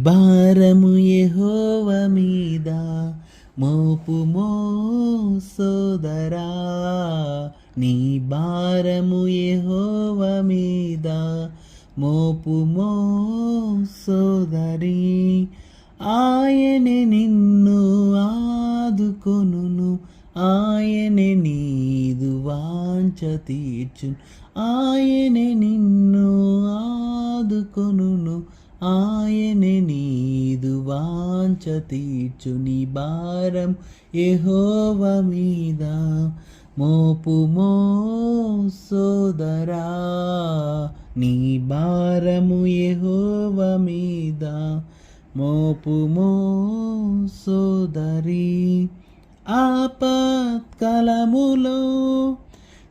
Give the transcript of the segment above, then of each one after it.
భారము యెహోవా మీద మోపుమో సోదరా, నీ భారము యెహోవా మీద మోపుమో సోదరి. ఆయనే నిన్ను ఆదుకొనును, ఆయనే నీదు వాంఛ తీర్చును. ఆయనే నిన్ను ఆదుకొనును, ఆయనే నీదు వాంఛ తీర్చు. నీ భారం యెహోవా మీద మోపుమో సోదరా, నీ భారము యెహోవా మీద మోపుమో సోదరి. ఆపత్కాలములో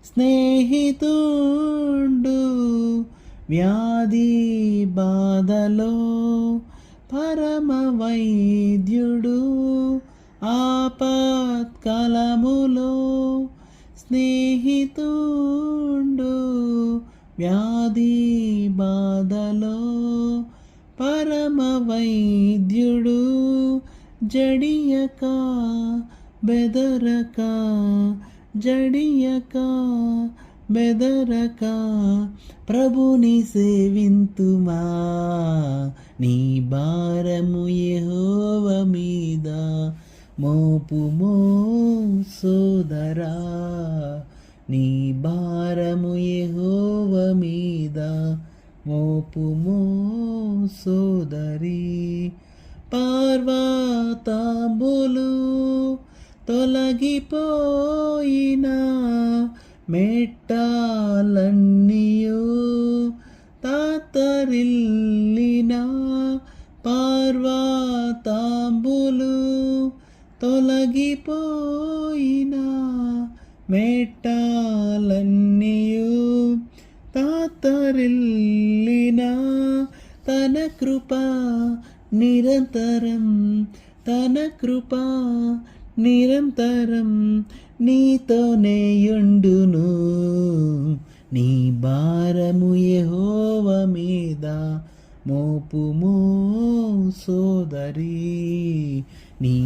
స్నేహితుడు, వ్యాధి బాధలో పరమ వైద్యుడు. ఆపత్కాలములో స్నేహితుడు, వ్యాధి బాధలో పరమ వైద్యుడు. జడియక బెదరక, జడియక బెదరక ప్రభుని సేవింతుమా. నీ భారము యెహోవా మీద మోపుమో సోదరా, నీ భారము యెహోవా మీద మోపుమో సోదరి. పర్వతములు తొలగిపోయినా, మెట్టలన్నీయు తాతరిల్లినా. పర్వతములు తొలగిపోయినా, మెట్టలన్నీయు తాతరిల్లినా. తన కృప నిరంతరం, తన కృప నిరంతరం నీతోనే యుండును. నీ భారము యెహోవా మీద మోపుమో సోదరి, నీ